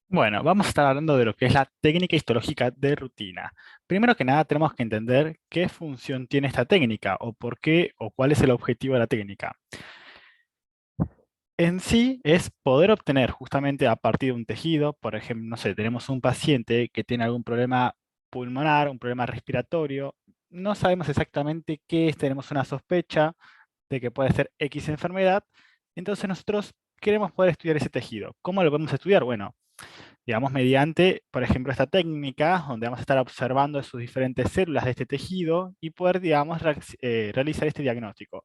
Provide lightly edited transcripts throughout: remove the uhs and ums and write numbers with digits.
Bueno, vamos a estar hablando de lo que es la técnica histológica de rutina. Primero que nada, tenemos que entender qué función tiene esta técnica, o por qué, o cuál es el objetivo de la técnica. En sí, es poder obtener justamente a partir de un tejido, por ejemplo, no sé, tenemos un paciente que tiene algún problema pulmonar, un problema respiratorio, no sabemos exactamente qué es, tenemos una sospecha de que puede ser X enfermedad, entonces nosotros queremos poder estudiar ese tejido. ¿Cómo lo podemos estudiar? Bueno, digamos, mediante, por ejemplo, esta técnica, donde vamos a estar observando sus diferentes células de este tejido y poder, digamos, realizar este diagnóstico.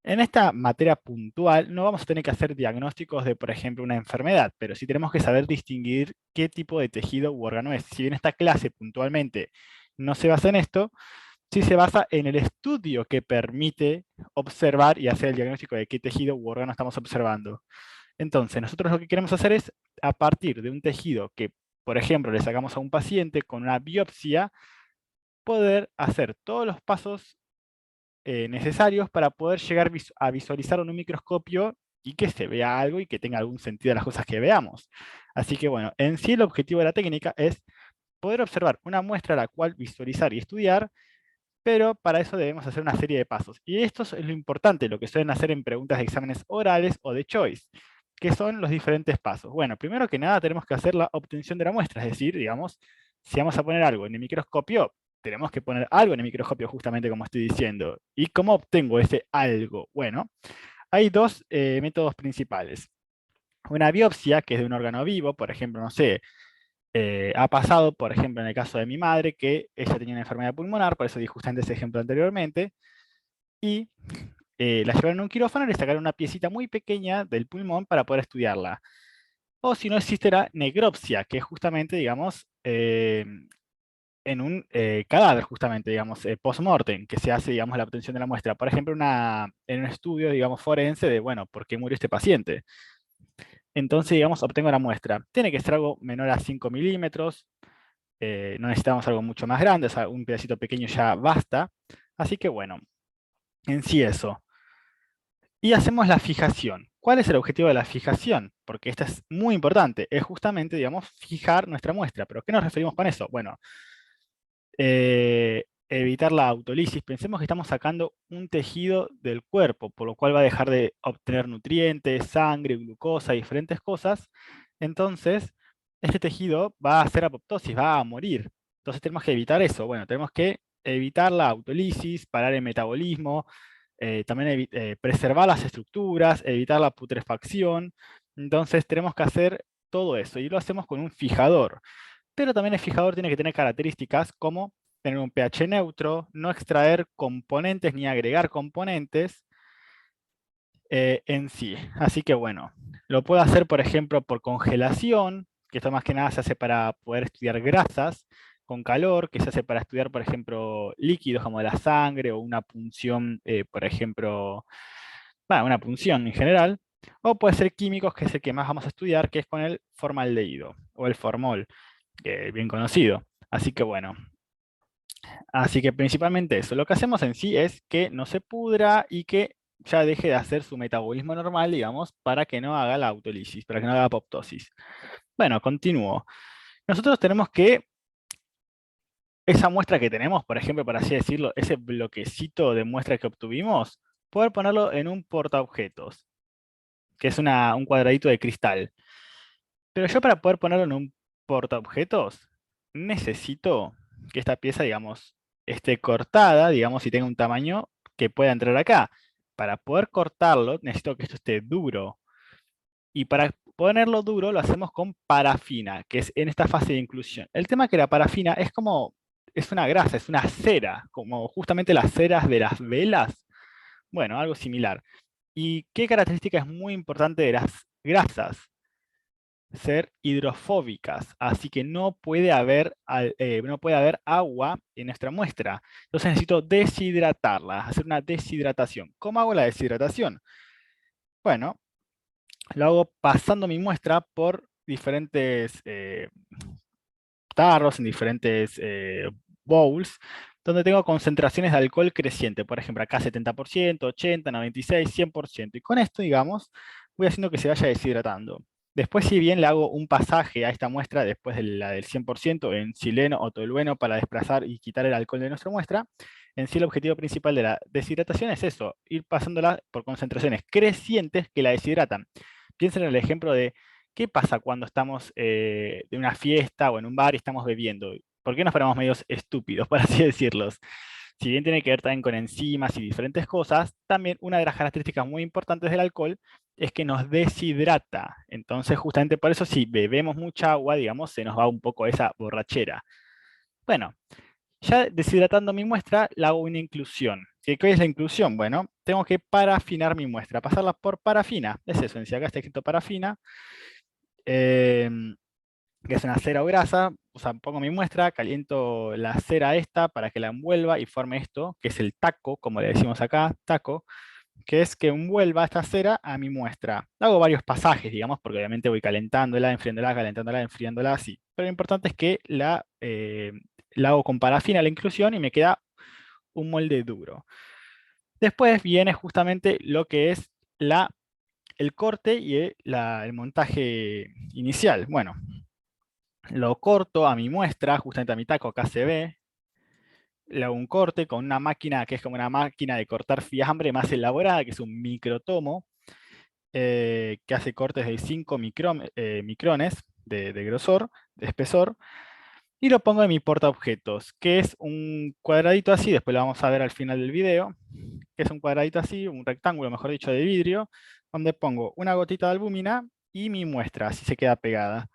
En esta materia puntual no vamos a tener que hacer diagnósticos de, por ejemplo, una enfermedad, pero sí tenemos que saber distinguir qué tipo de tejido u órgano es. Si bien esta clase puntualmente no se basa en esto, sí se basa en el estudio que permite observar y hacer el diagnóstico de qué tejido u órgano estamos observando. Entonces, nosotros lo que queremos hacer es, a partir de un tejido que, por ejemplo, le sacamos a un paciente con una biopsia, poder hacer todos los pasos necesarios para poder llegar a visualizar en un microscopio y que se vea algo y que tenga algún sentido las cosas que veamos. Así que bueno, en sí el objetivo de la técnica es poder observar una muestra a la cual visualizar y estudiar, pero para eso debemos hacer una serie de pasos. Y esto es lo importante, lo que suelen hacer en preguntas de exámenes orales o de choice, que son los diferentes pasos. Bueno, primero que nada tenemos que hacer la obtención de la muestra, es decir, digamos, si vamos a poner algo en el microscopio, tenemos que poner algo en el microscopio justamente como estoy diciendo. ¿Y cómo obtengo ese algo? Bueno, hay dos métodos principales. Una biopsia, que es de un órgano vivo, por ejemplo, no sé, ha pasado, por ejemplo, en el caso de mi madre, que ella tenía una enfermedad pulmonar, por eso di justamente ese ejemplo anteriormente, y la llevaron a un quirófano y le sacaron una piecita muy pequeña del pulmón para poder estudiarla. O si no existe la necropsia, que es justamente, digamos, en un cadáver, justamente, digamos, post-mortem, que se hace, digamos, la obtención de la muestra. Por ejemplo, en un estudio, digamos, forense de, bueno, ¿por qué murió este paciente? Entonces, digamos, obtengo la muestra. Tiene que ser algo menor a 5 milímetros, no necesitamos algo mucho más grande, o sea, un pedacito pequeño ya basta. Así que bueno, en sí eso. Y hacemos la fijación. ¿Cuál es el objetivo de la fijación? Porque esta es muy importante. Es justamente, digamos, fijar nuestra muestra. ¿Pero qué nos referimos con eso? Bueno, evitar la autolisis. Pensemos que estamos sacando un tejido del cuerpo, por lo cual va a dejar de obtener nutrientes, sangre, glucosa, diferentes cosas. Entonces, este tejido va a hacer apoptosis, va a morir. Entonces tenemos que evitar eso. Bueno, tenemos que evitar la autolisis, parar el metabolismo, también preservar las estructuras, evitar la putrefacción. Entonces tenemos que hacer todo eso y lo hacemos con un fijador. Pero también el fijador tiene que tener características como tener un pH neutro, no extraer componentes ni agregar componentes en sí. Así que bueno, lo puedo hacer por ejemplo por congelación, que esto más que nada se hace para poder estudiar grasas, con calor, que se hace para estudiar por ejemplo líquidos como la sangre o una punción, por ejemplo, bueno, una punción en general. O puede ser químicos, que es el que más vamos a estudiar, que es con el formaldehído o el formol, que es bien conocido. Así que bueno, así que principalmente eso. Lo que hacemos en sí es que no se pudra y que ya deje de hacer su metabolismo normal, digamos, para que no haga la autólisis, para que no haga apoptosis. Bueno, continúo. Nosotros tenemos que, esa muestra que tenemos, por ejemplo, para así decirlo, ese bloquecito de muestra que obtuvimos, poder ponerlo en un portaobjetos, que es un cuadradito de cristal. Pero yo para poder ponerlo en un portaobjetos, necesito que esta pieza, digamos, esté cortada, digamos, y tenga un tamaño que pueda entrar acá. Para poder cortarlo, necesito que esto esté duro. Y para ponerlo duro, lo hacemos con parafina, que es en esta fase de inclusión. El tema que la parafina es como, es una grasa, es una cera, como justamente las ceras de las velas. Bueno, algo similar. ¿Y qué característica es muy importante de las grasas? Ser hidrofóbicas, así que no puede haber agua en nuestra muestra. Entonces necesito deshidratarla, hacer una deshidratación. ¿Cómo hago la deshidratación? Bueno, lo hago pasando mi muestra por diferentes tarros, en diferentes bowls, donde tengo concentraciones de alcohol creciente. Por ejemplo, acá 70%, 80, 96, 100%. Y con esto, digamos, voy haciendo que se vaya deshidratando. Después, si bien le hago un pasaje a esta muestra, después de la del 100% en sileno o tolueno para desplazar y quitar el alcohol de nuestra muestra, en sí el objetivo principal de la deshidratación es eso, ir pasándola por concentraciones crecientes que la deshidratan. Piensen en el ejemplo de qué pasa cuando estamos en una fiesta o en un bar y estamos bebiendo. ¿Por qué nos ponemos medios estúpidos, por así decirlos? Si bien tiene que ver también con enzimas y diferentes cosas, también una de las características muy importantes del alcohol es que nos deshidrata. Entonces, justamente por eso, si bebemos mucha agua, digamos, se nos va un poco esa borrachera. Bueno, ya deshidratando mi muestra, la hago una inclusión. ¿Qué es la inclusión? Bueno, tengo que parafinar mi muestra, pasarla por parafina. Es eso, en sí, acá está escrito parafina. Que es una cera o grasa, o sea, pongo mi muestra, caliento la cera esta para que la envuelva y forme esto, que es el taco, como le decimos acá, taco, que es que envuelva esta cera a mi muestra. Hago varios pasajes, digamos, porque obviamente voy calentándola, enfriándola, así. Pero lo importante es que la hago con parafina la inclusión y me queda un molde duro. Después viene justamente lo que es el corte y el montaje inicial. Bueno, lo corto a mi muestra, justamente a mi taco, acá se ve. Le hago un corte con una máquina que es como una máquina de cortar fiambre más elaborada, que es un microtomo, que hace cortes de 5 micrones de grosor, de espesor, y lo pongo en mi portaobjetos, que es un cuadradito así, después lo vamos a ver al final del video, que es un cuadradito así, un rectángulo, mejor dicho, de vidrio, donde pongo una gotita de albúmina y mi muestra, así se queda pegada.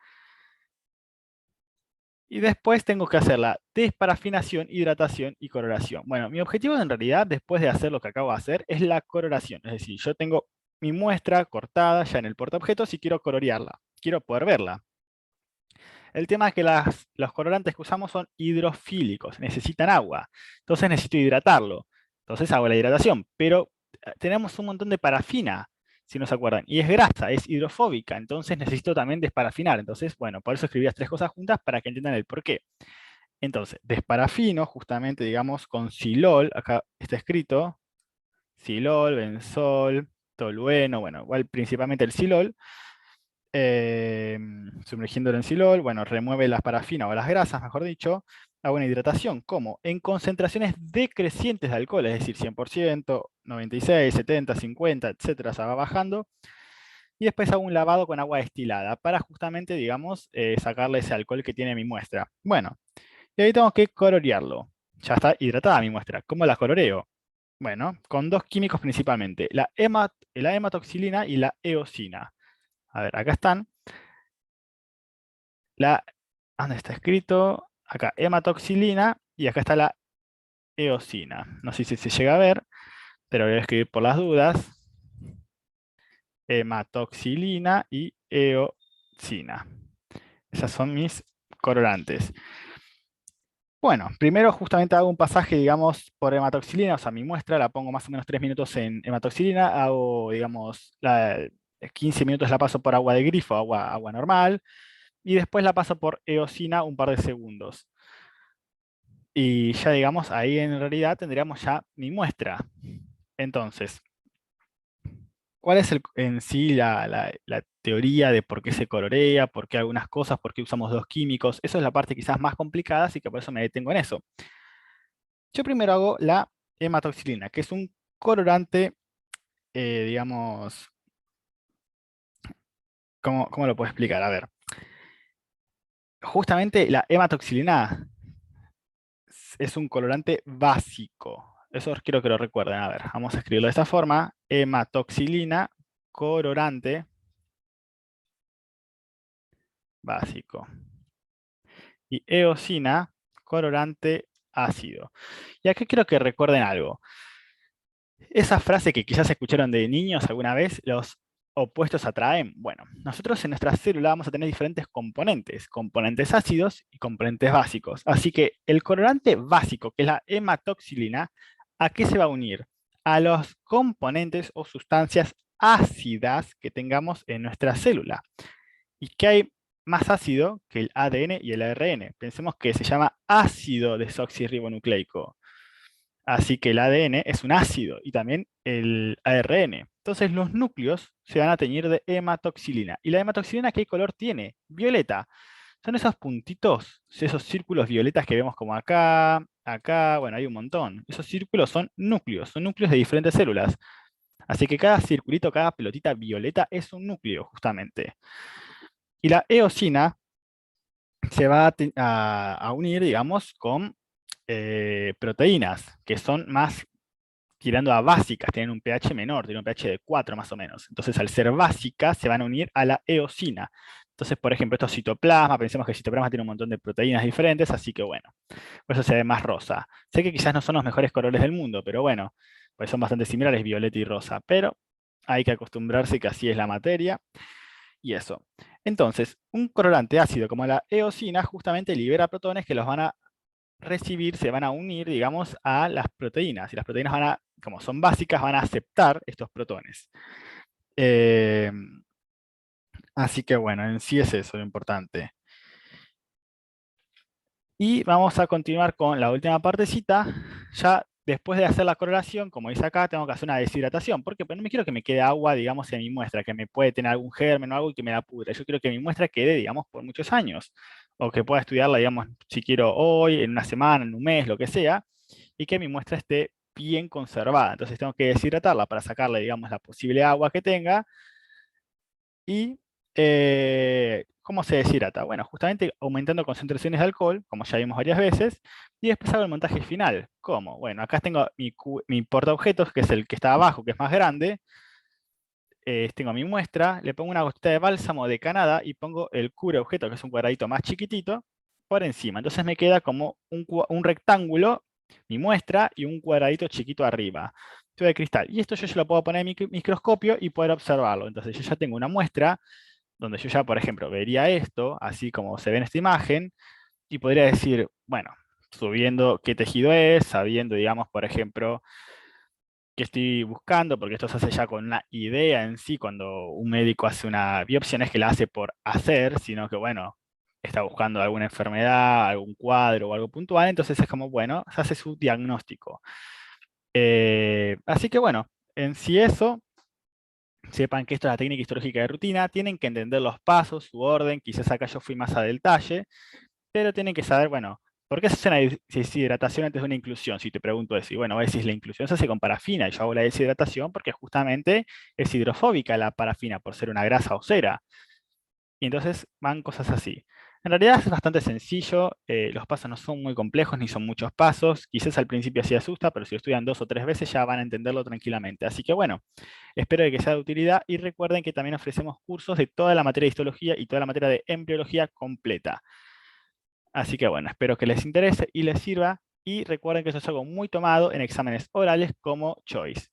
Y después tengo que hacer la desparafinación, hidratación y coloración. Bueno, mi objetivo en realidad, después de hacer lo que acabo de hacer, es la coloración. Es decir, yo tengo mi muestra cortada ya en el portaobjetos y quiero colorearla. Quiero poder verla. El tema es que los colorantes que usamos son hidrofílicos, necesitan agua. Entonces necesito hidratarlo. Entonces hago la hidratación. Pero tenemos un montón de parafina, si no se acuerdan. Y es grasa, es hidrofóbica. Entonces necesito también desparafinar. Entonces, bueno, por eso escribí las tres cosas juntas para que entiendan el porqué. Entonces, desparafino justamente, digamos, con silol. Acá está escrito silol, benzol, tolueno. Bueno, igual principalmente el silol sumergiéndolo en silol, bueno, remueve las parafinas o las grasas, mejor dicho, hago una hidratación. ¿Cómo? En concentraciones decrecientes de alcohol, es decir, 100%, 96, 70, 50, etcétera, se va bajando. Y después hago un lavado con agua destilada para justamente, digamos, sacarle ese alcohol que tiene mi muestra. Bueno, y ahí tengo que colorearlo. Ya está hidratada mi muestra. ¿Cómo la coloreo? Bueno, con dos químicos principalmente, la hematoxilina y la eosina. A ver, acá están. La, ¿dónde está escrito? Acá, hematoxilina y acá está la eosina. No sé si se llega a ver, pero voy a escribir por las dudas. Hematoxilina y eosina. Esas son mis colorantes. Bueno, primero justamente hago un pasaje, digamos, por hematoxilina, o sea, mi muestra la pongo más o menos 3 minutos en hematoxilina, hago, digamos, 15 minutos la paso por agua de grifo, agua normal, y después la paso por eosina un par de segundos. Y ya digamos, ahí en realidad tendríamos ya mi muestra. Entonces, ¿cuál es en sí la teoría de por qué se colorea, por qué algunas cosas, por qué usamos dos químicos? Eso es la parte quizás más complicada, así que por eso me detengo en eso. Yo primero hago la hematoxilina, que es un colorante, digamos, ¿cómo lo puedo explicar? A ver, justamente la hematoxilina es un colorante básico. Eso quiero que lo recuerden. A ver, vamos a escribirlo de esta forma. Hematoxilina, colorante básico. Y eosina, colorante ácido. Y aquí quiero que recuerden algo. Esa frase que quizás escucharon de niños alguna vez, los opuestos atraen. Bueno, nosotros en nuestra célula vamos a tener diferentes componentes, componentes ácidos y componentes básicos. Así que el colorante básico, que es la hematoxilina, ¿a qué se va a unir? A los componentes o sustancias ácidas que tengamos en nuestra célula. ¿Y qué hay más ácido que el ADN y el ARN? Pensemos que se llama ácido desoxirribonucleico. Así que el ADN es un ácido y también el ARN. Entonces los núcleos se van a teñir de hematoxilina. ¿Y la hematoxilina qué color tiene? Violeta. Son esos puntitos, esos círculos violetas que vemos como acá, acá, bueno, hay un montón. Esos círculos son núcleos de diferentes células. Así que cada circulito, cada pelotita violeta es un núcleo, justamente. Y la eosina se va a unir, digamos, con proteínas, que son más tirando a básicas, tienen un pH menor, tienen un pH de 4 más o menos. Entonces, al ser básicas, se van a unir a la eosina. Entonces, por ejemplo, esto es citoplasma, pensemos que el citoplasma tiene un montón de proteínas diferentes, así que bueno, por eso se ve más rosa. Sé que quizás no son los mejores colores del mundo, pero bueno, pues son bastante similares, violeta y rosa, pero hay que acostumbrarse que así es la materia y eso. Entonces, un colorante ácido como la eosina justamente libera protones que los van a recibir, se van a unir, digamos, a las proteínas. Y las proteínas van a, como son básicas, van a aceptar estos protones. Eh, Así que bueno, en sí es eso lo importante. Y vamos a continuar con la última partecita. Ya después de hacer la correlación, como dice acá, tengo que hacer una deshidratación. ¿Por qué? Porque no me quiero que me quede agua, digamos, en mi muestra, que me puede tener algún germen o algo y que me la pudra. Yo quiero que mi muestra quede, digamos, por muchos años. O que pueda estudiarla, digamos, si quiero hoy, en una semana, en un mes, lo que sea. Y que mi muestra esté bien conservada. Entonces tengo que deshidratarla para sacarle, digamos, la posible agua que tenga. Y ¿cómo se deshidrata? Bueno, justamente aumentando concentraciones de alcohol, como ya vimos varias veces, y después hago el montaje final. ¿Cómo? Bueno, acá tengo mi portaobjetos, que es el que está abajo, que es más grande. Tengo mi muestra, le pongo una gotita de bálsamo de Canadá y pongo el cubre objeto, que es un cuadradito más chiquitito, por encima. Entonces me queda como un rectángulo, mi muestra, y un cuadradito chiquito arriba. Todo de cristal. Y esto yo ya lo puedo poner en mi microscopio y poder observarlo. Entonces yo ya tengo una muestra donde yo ya, por ejemplo, vería esto, así como se ve en esta imagen, y podría decir, bueno, subiendo qué tejido es, sabiendo, digamos, por ejemplo, qué estoy buscando, porque esto se hace ya con una idea en sí, cuando un médico hace una biopsia, no es que la hace por hacer, sino que, bueno, está buscando alguna enfermedad, algún cuadro o algo puntual, entonces es como, bueno, se hace su diagnóstico. Así que, bueno, en sí eso. Sepan que esto es la técnica histológica de rutina, tienen que entender los pasos, su orden, quizás acá yo fui más a detalle, pero tienen que saber, bueno, ¿por qué se hace una deshidratación antes de una inclusión? Si te pregunto eso, y bueno, vos decís, la inclusión se hace con parafina, y yo hago la deshidratación porque justamente es hidrofóbica la parafina, por ser una grasa osera. Y entonces van cosas así. En realidad es bastante sencillo, los pasos no son muy complejos ni son muchos pasos. Quizás al principio sí asusta, pero si lo estudian 2 o 3 veces ya van a entenderlo tranquilamente. Así que bueno, espero que sea de utilidad y recuerden que también ofrecemos cursos de toda la materia de histología y toda la materia de embriología completa. Así que bueno, espero que les interese y les sirva. Y recuerden que eso es algo muy tomado en exámenes orales como Choice.